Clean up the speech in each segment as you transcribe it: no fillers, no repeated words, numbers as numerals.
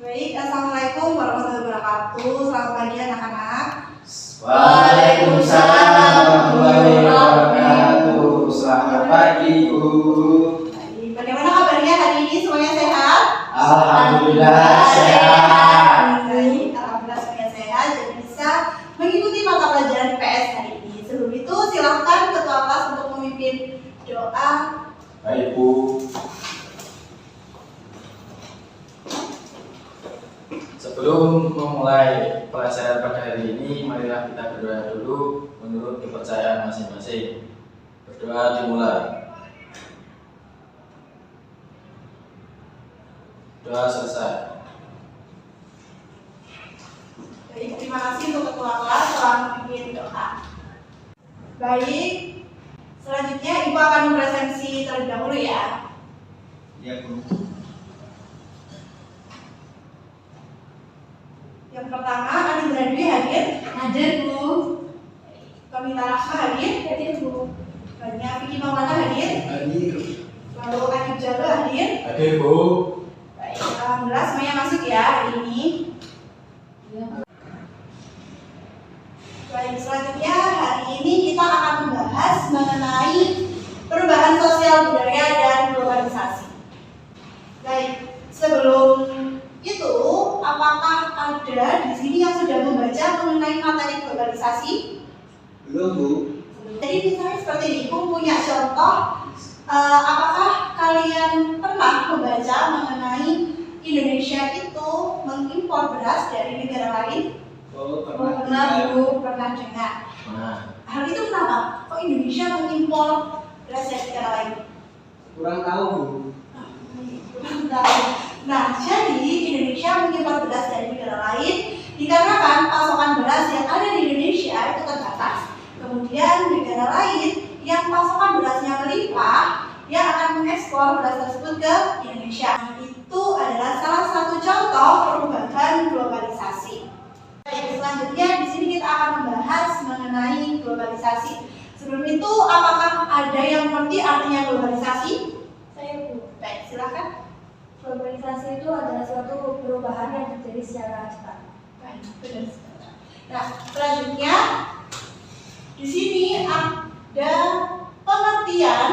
Baik, Assalamualaikum warahmatullahi wabarakatuh. Selamat pagi anak-anak. Waalaikumsalam warahmatullahi wabarakatuh. Selamat pagi, Bu. Baik, bagaimana kabarnya hari ini? Semuanya sehat? Alhamdulillah sehat. Baik, alhamdulillah semuanya sehat. Jadi bisa mengikuti mata pelajaran PS hari ini. Sebelum itu silakan ketua kelas untuk memimpin doa. Baik, Bu. Sebelum memulai pelajaran pada hari ini, marilah kita berdoa dulu menurut kepercayaan masing-masing. Berdoa dimulai. Doa selesai. Baik, terima kasih untuk ketua kelas telah memimpin doa. Baik, selanjutnya Ibu akan mempresentasi terlebih dahulu ya. Ya, Bu. Yang pertama, Anindra Dwi hadir. Hadir, Bu. Kamila Rahma hadir. Hadir, Bu. Banyak Vicky Maulana hadir. Hadir. Lalu Adib Jalo hadir. Hadir, Bu. Baik, alhamdulillah semuanya masuk ya hari ini. Baik, selanjutnya hari ini kita akan membahas mengenai perubahan sosial budaya dan globalisasi. Baik, sebelum itu, apakah ada di sini yang sudah membaca mengenai materi globalisasi? Belum, Bu. Jadi misalnya seperti ini, Ibu punya contoh. Apakah kalian pernah membaca mengenai Indonesia itu mengimpor beras dari negara lain? Pernah, Bu, pernah dengar. Nah, Hal itu kenapa? Kok Indonesia mengimpor beras dari negara lain? kurang tahu, Bu. Nah, jadi Indonesia mengimpor beras dari negara lain dikarenakan pasokan beras yang ada di Indonesia itu terbatas. Kemudian negara lain yang pasokan berasnya melimpah, yang akan mengekspor beras tersebut ke Indonesia. Itu adalah salah satu contoh perubahan globalisasi. Baik, selanjutnya di sini kita akan membahas mengenai globalisasi. Sebelum itu, apakah ada yang mengerti artinya globalisasi? Saya, Bu. Baik, silakan. Globalisasi itu adalah suatu perubahan yang terjadi secara cepat. Baik, benar sekali. Nah, selanjutnya di sini ada pengertian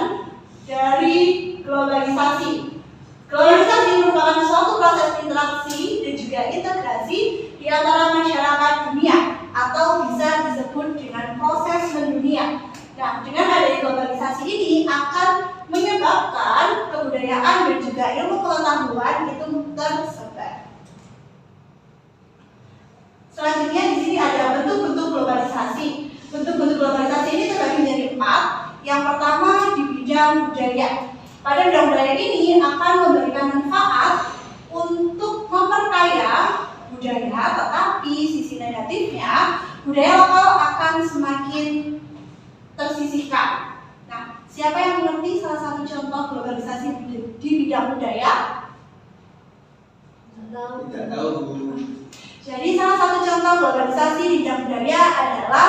dari globalisasi. Globalisasi merupakan suatu proses interaksi dan juga integrasi di antara masyarakat dunia atau bisa disebut dengan proses mendunia. Nah, dengan adanya globalisasi ini akan menyebabkan kebudayaan dan juga ilmu pengetahuan itu tersebar. Selanjutnya di sini ada bentuk-bentuk globalisasi. Bentuk-bentuk globalisasi ini terbagi menjadi 4. Yang pertama di bidang budaya. Pada bidang budaya ini akan memberikan manfaat untuk memperkaya budaya, tetapi sisi negatifnya budaya lokal akan semakin tersisihkan. Nah, siapa yang mengerti salah satu contoh globalisasi di bidang budaya? Tidak tahu, Bu. Jadi salah satu contoh globalisasi di bidang budaya adalah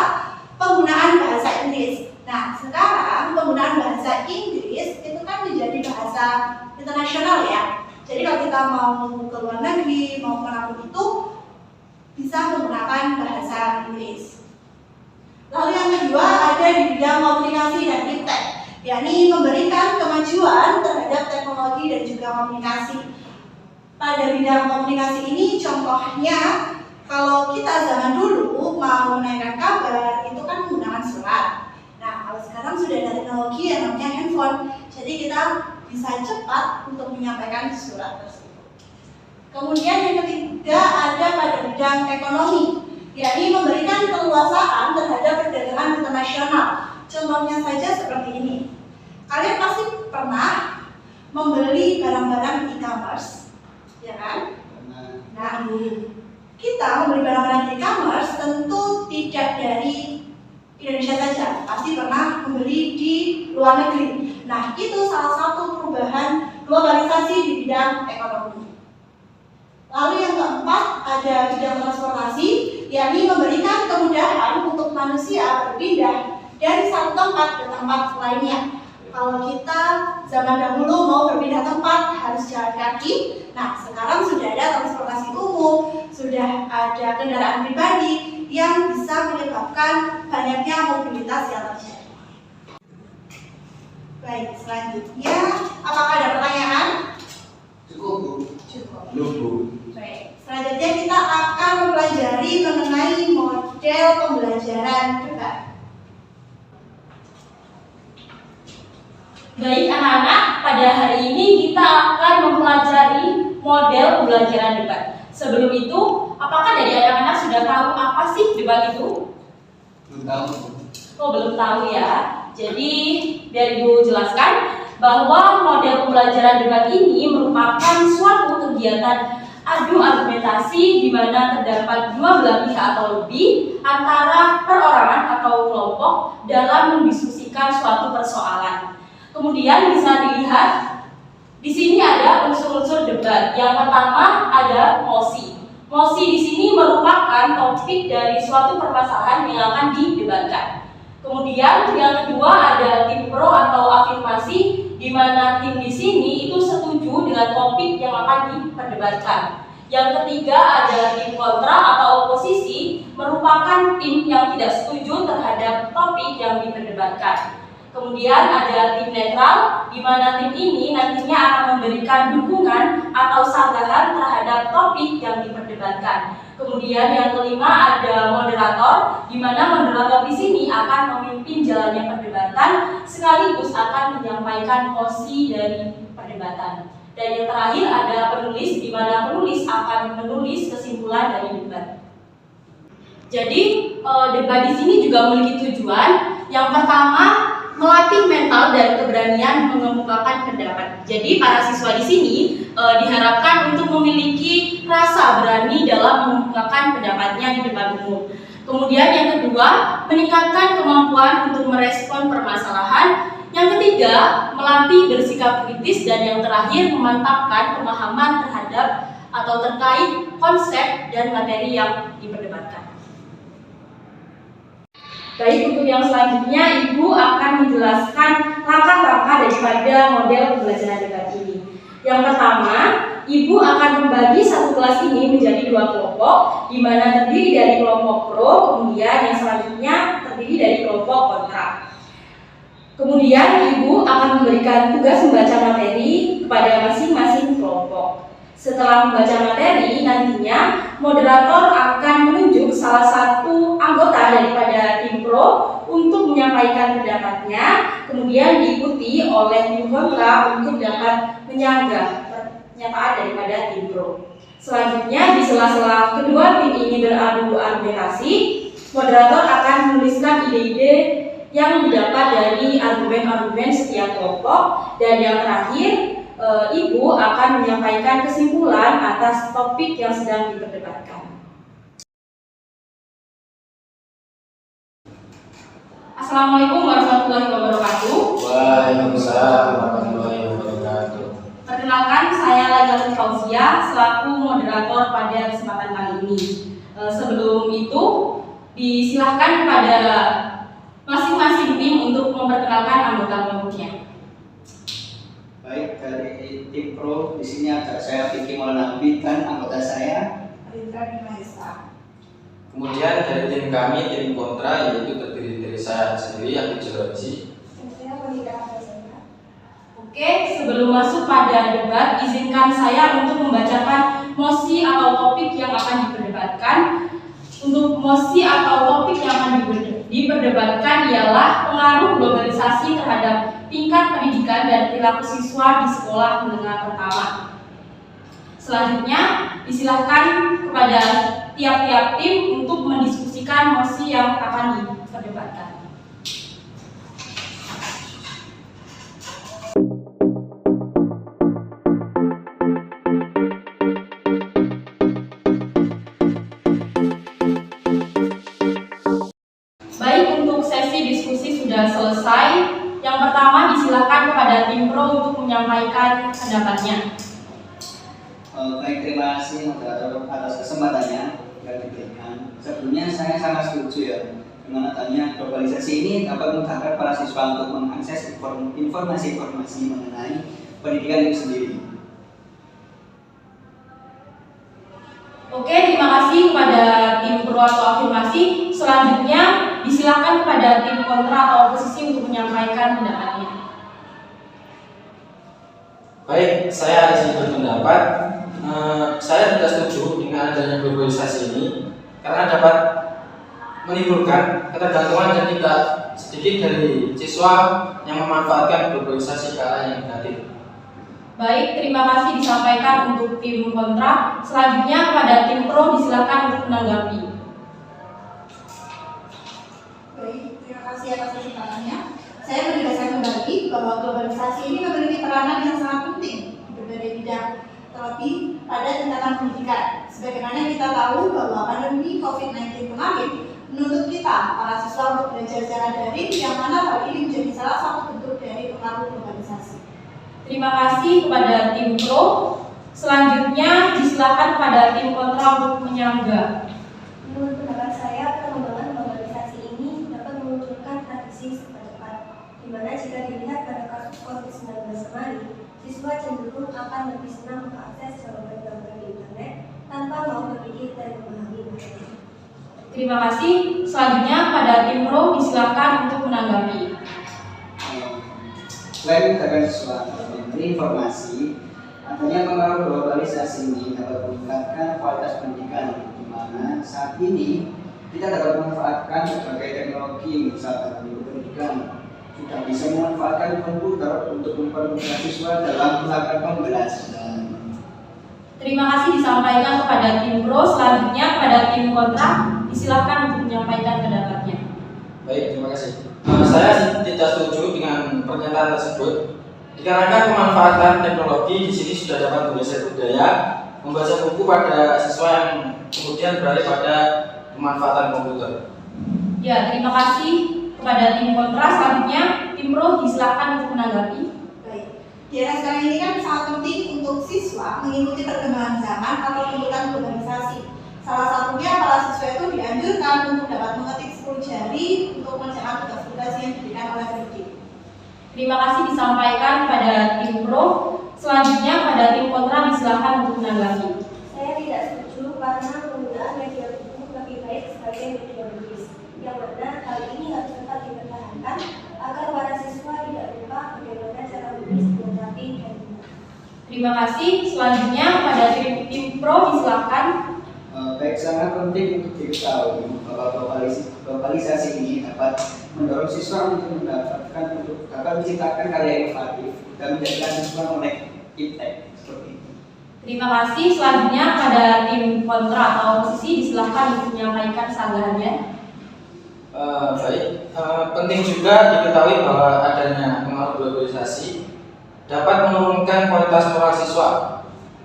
penggunaan bahasa Inggris. Nah, sekarang penggunaan bahasa Inggris itu kan menjadi bahasa internasional ya. Jadi kalau kita mau ke luar negeri, mau kemana itu bisa menggunakan bahasa Inggris. Lalu yang kedua ada di bidang komunikasi dan iptek, yakni memberikan kemajuan terhadap teknologi dan juga komunikasi. Pada bidang komunikasi ini contohnya kalau kita zaman dulu mau menaikkan kabar itu kan menggunakan surat. Nah, kalau sekarang sudah ada teknologi yang namanya handphone, jadi kita bisa cepat untuk menyampaikan surat tersebut. Kemudian yang ketiga ada pada bidang ekonomi, yakni memberikan keluasaan terhadap perdagangan internasional. Contohnya saja seperti ini. Kalian pasti pernah membeli barang-barang e-commerce, ya kan? Nah, kita membeli barang-barang e-commerce tentu tidak dari Indonesia saja, pasti pernah membeli di luar negeri. Nah, itu salah satu perubahan globalisasi di bidang ekonomi. Lalu yang keempat ada bidang transportasi, yakni memberikan kemudahan untuk manusia berpindah dari satu tempat ke tempat lainnya. Kalau kita zaman dahulu mau berpindah tempat harus jalan kaki, nah sekarang sudah ada transportasi umum ada kendaraan pribadi yang bisa menyebabkan banyaknya mobilitas yang terjadi. Baik, selanjutnya, apakah ada pertanyaan? Cukup, Bu. Cukup. Belum, Bu. Baik, selanjutnya kita akan mempelajari mengenai model pembelajaran debat. Baik anak-anak, pada hari ini kita akan mempelajari model pembelajaran debat. Sebelum itu, apakah dari anak-anak sudah tahu apa sih debat itu? Belum tahu. Oh, belum tahu ya. Jadi, biar Ibu jelaskan bahwa model pembelajaran debat ini merupakan suatu kegiatan adu argumentasi di mana terdapat dua belah pihak atau lebih antara perorangan atau kelompok dalam mendiskusikan suatu persoalan. Kemudian bisa dilihat di sini ada unsur-unsur debat. Yang pertama ada mosi. Mosi di sini merupakan topik dari suatu permasalahan yang akan didebatkan. Kemudian yang kedua ada tim pro atau afirmasi, di mana tim di sini itu setuju dengan topik yang akan diperdebatkan. Yang ketiga ada tim kontra atau oposisi, merupakan tim yang tidak setuju terhadap topik yang diperdebatkan. Kemudian ada tim netral, di mana tim ini nantinya akan memberikan dukungan atau sanggahan terhadap topik yang diperdebatkan. Kemudian yang kelima ada moderator, di mana moderator di sini akan memimpin jalannya perdebatan sekaligus akan menyampaikan posisi dari perdebatan. Dan yang terakhir ada penulis, di mana penulis akan menulis kesimpulan dari debat. Jadi debat di sini juga memiliki tujuan. Yang pertama, melatih mental dan keberanian mengemukakan pendapat. Jadi para siswa di sini diharapkan untuk memiliki rasa berani dalam mengemukakan pendapatnya di depan umum. Kemudian yang kedua, meningkatkan kemampuan untuk merespon permasalahan. Yang ketiga, melatih bersikap kritis. Dan yang terakhir, memantapkan pemahaman terhadap atau terkait konsep dan materi yang diperdebatkan. Baik, untuk yang selanjutnya Ibu akan menjelaskan langkah-langkah daripada model pembelajaran debat ini. Yang pertama, Ibu akan membagi satu kelas ini menjadi dua kelompok, di mana terdiri dari kelompok pro, kemudian yang selanjutnya terdiri dari kelompok kontra. Kemudian Ibu akan memberikan tugas membaca materi kepada masing-masing kelompok. Setelah membaca materi, nantinya moderator akan menunjuk salah satu anggota daripada tim pro untuk menyampaikan pendapatnya, kemudian diikuti oleh tim kontra untuk dapat menyanggah pernyataan daripada tim pro. Selanjutnya, di sela-sela kedua tim ini beradu argumentasi, moderator akan menuliskan ide-ide yang didapat dari argumen-argumen setiap kelompok. Dan yang terakhir, Ibu akan menyampaikan kesimpulan atas topik yang sedang diperdebatkan. Assalamualaikum warahmatullahi wabarakatuh. Waalaikumsalam warahmatullahi wabarakatuh. Perkenalkan, saya Lailatul Fauzia selaku moderator pada kesempatan kali ini. Sebelum itu, disilahkan kepada masing-masing tim untuk memperkenalkan anggota kelompoknya. Baik, dari tim pro di sini ada saya Vicky Maulana dan anggota saya. Kemudian dari tim kami, tim kontra, yaitu terdiri dari saya sendiri, Yakub Jeroji. Oke, sebelum masuk pada debat, izinkan saya untuk membacakan mosi atau topik yang akan diperdebatkan. Untuk mosi atau topik yang akan diperdebatkan ialah pengaruh globalisasi terhadap tingkat pendidikan dan perilaku siswa di sekolah menengah pertama. Selanjutnya, disilahkan kepada tiap-tiap tim untuk mendiskusikan mosi yang akan diperdebatkan. Baik, untuk sesi diskusi sudah selesai. Yang pertama, disilakan kepada tim pro untuk menyampaikan pendapatnya. Baik, terima kasih moderator atas kesempatannya yang diberikan. Sebelumnya saya sangat setuju ya dengan adanya globalisasi ini dapat memudahkan para siswa untuk mengakses informasi-informasi mengenai pendidikan itu sendiri. Oke, terima kasih kepada tim pro atau afirmasi. Selanjutnya disilakan kepada tim kontra atau oposisi untuk menyampaikan pendapatnya. Baik, saya izin berpendapat. Saya tidak setuju dengan adanya globalisasi ini karena dapat menimbulkan ketergantungan dan tidak sedikit dari siswa yang memanfaatkan globalisasi ke arah yang negatif. Baik, terima kasih disampaikan untuk tim kontra. Selanjutnya kepada tim pro disilakan untuk menanggapi. Baik, terima kasih atas kesimpulannya. Saya menegaskan kembali bahwa globalisasi ini memiliki peranan yang sangat penting di berbagai bidang, terlebih pada tingkatan pendidikan. Sebagaimana kita tahu bahwa pandemi COVID-19 kemarin menuntut kita, para siswa, untuk belajar secara daring, yang mana hal ini menjadi salah satu bentuk dari pengaruh globalisasi. Terima kasih kepada tim pro. Selanjutnya disilakan kepada tim kontra untuk menyangga. Menurut pendapat saya, perkembangan globalisasi ini dapat memunculkan transisi cepat, di mana jika dilihat pada kasus COVID-19 kemarin, siswa cenderung akan lebih senang mengakses jawaban gambar di internet tanpa mau berpikir dan memahami materi. Terima kasih. Selanjutnya kepada tim pro disilakan untuk menanggapi. Selain meningkatkan siswa memberi informasi, adanya pengaruh globalisasi ini dapat meningkatkan kualitas pendidikan, di mana saat ini kita dapat memanfaatkan berbagai teknologi, misalkan di pendidikan, kita bisa memanfaatkan komputer untuk mempermudah siswa dalam melakukan pembelajaran. Terima kasih disampaikan kepada tim pro. Selanjutnya kepada tim kontra disilakan untuk menyampaikan pendapatnya. Baik, terima kasih. Saya tidak setuju dengan pernyataan tersebut. Dikarenakan pemanfaatan teknologi di sini sudah dapat menggeser budaya membaca buku pada siswa yang kemudian beralih pada pemanfaatan komputer. Ya, terima kasih kepada tim kontra. Selanjutnya tim pro disilakan untuk menanggapi. Baik, di era sekarang ini kan sangat penting untuk siswa mengikuti perkembangan zaman atau tuntutan globalisasi. Salah satunya para siswa itu dianjurkan untuk dapat mengetik 10 jari untuk mengerjakan tugas-tugas yang diberikan oleh pendidik. Terima kasih disampaikan kepada tim pro. Selanjutnya kepada tim kontra disilakan untuk menanggapi. Saya tidak setuju karena penggunaan media buku lebih baik sebagai media tulis, yang mana hal ini harus tetap dipertahankan agar para siswa tidak lupa bagaimana cara menulis dengan rapi dan benar. Terima kasih. Selanjutnya kepada tim pro disilakan. Baik, sangat penting untuk diketahui bahwa globalisasi ini dapat mendorong siswa untuk dapat menciptakan karya inovatif dan menjadikan siswa melek iptek seperti itu. Terima kasih. Selanjutnya pada tim kontra atau oposisi disilakan untuk menyampaikan sanggahannya. Penting juga diketahui bahwa adanya pengaruh globalisasi dapat menurunkan kualitas moral siswa,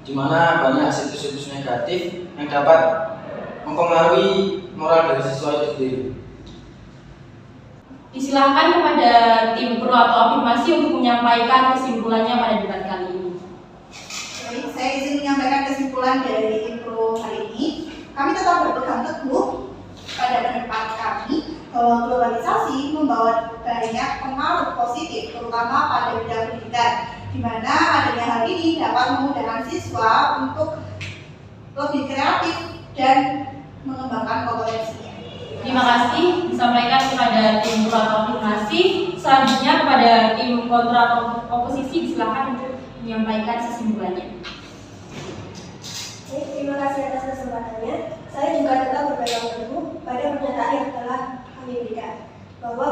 di mana banyak situs-situs negatif yang dapat mempengaruhi moral dari siswa itu sendiri. Disilakan kepada tim pro atau afirmasi untuk menyampaikan kesimpulannya pada debat kali ini. Baik, saya izin menyampaikan kesimpulan dari info hari ini. Kami tetap berpegang teguh pada pendapat kami bahwa globalisasi membawa banyak pengaruh positif, terutama pada bidang pendidikan, di mana adanya hal ini dapat memudahkan siswa untuk lebih kreatif dan mengembangkan kompetensinya. Terima kasih disampaikan kepada tim pro atau afirmasi. Selanjutnya kepada tim kontra atau oposisi disilakan untuk menyampaikan kesimpulannya. Baik, terima kasih atas kesempatannya. Saya juga tetap berpegang teguh pada pernyataan yang telah kami berikan, bahwa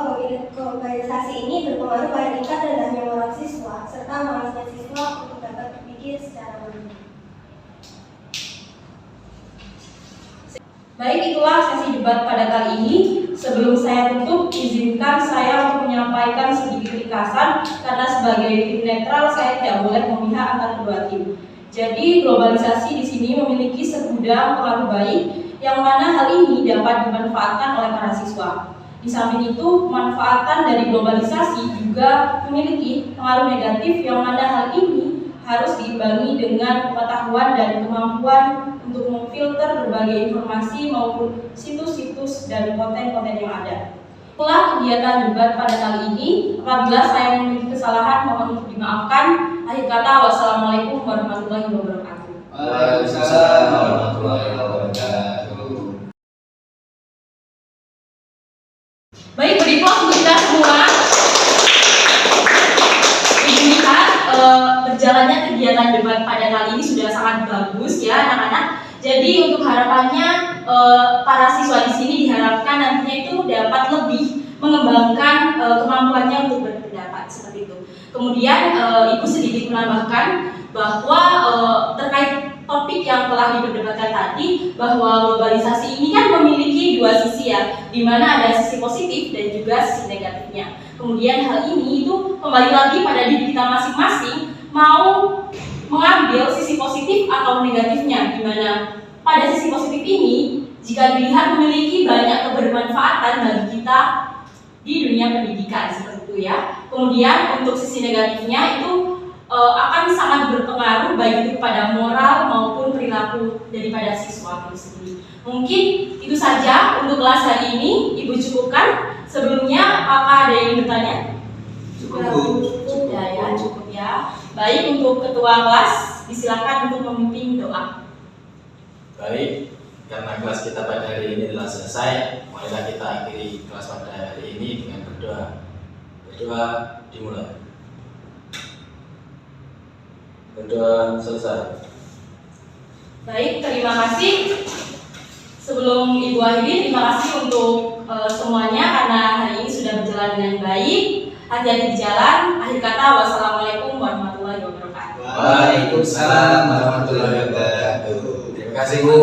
globalisasi ini berpengaruh pada tingkat rendahnya moral siswa serta malasnya siswa untuk dapat berpikir secara mandiri. Baik, itulah sesi debat pada kali ini. Sebelum saya tutup, izinkan saya untuk menyampaikan sedikit ringkasan karena sebagai tim netral saya tidak boleh memihak antara kedua tim. Jadi globalisasi di sini memiliki segudang pengaruh baik yang mana hal ini dapat dimanfaatkan oleh para siswa. Di samping itu, pemanfaatan dari globalisasi juga memiliki pengaruh negatif yang mana hal ini harus diimbangi dengan pengetahuan dan kemampuan untuk memfilter berbagai informasi maupun situs-situs dan konten-konten yang ada. Itulah kegiatan debat pada kali ini. Apabila saya memiliki kesalahan, mohon untuk dimaafkan. Akhir kata, wassalamualaikum warahmatullahi wabarakatuh. Waalaikumsalam warahmatullahi wabarakatuh. Jadi untuk harapannya para siswa di sini diharapkan nantinya itu dapat lebih mengembangkan kemampuannya untuk berpendapat seperti itu. Kemudian Ibu sedikit menambahkan bahwa terkait topik yang telah diperdebatkan tadi, bahwa globalisasi ini kan memiliki dua sisi ya, di mana ada sisi positif dan juga sisi negatifnya. Kemudian hal ini itu kembali lagi pada diri kita masing-masing mau mengambil sisi positif atau negatifnya, di mana pada sisi positif ini jika dilihat memiliki banyak kebermanfaatan bagi kita di dunia pendidikan seperti itu ya. Kemudian untuk sisi negatifnya itu akan sangat berpengaruh baik itu kepada moral maupun perilaku daripada siswa itu sendiri. Mungkin itu saja untuk kelas hari ini. Ibu cukupkan. Sebelumnya apakah ada yang bertanya? Cukup ya, cukup ya. Baik, untuk ketua kelas disilakan untuk memimpin doa. Baik, karena kelas kita pada hari ini telah selesai, marilah kita akhiri kelas pada hari ini dengan berdoa. Berdoa dimulai. Berdoa selesai. Baik, terima kasih. Sebelum Ibu akhiri, terima kasih untuk semuanya karena hari ini sudah berjalan dengan baik. Hati-hati di jalan. Akhir kata, wassalamualaikum warahmatullahi wabarakatuh. Waalaikumsalam warahmatullahi wabarakatuh. Terima kasih Bu.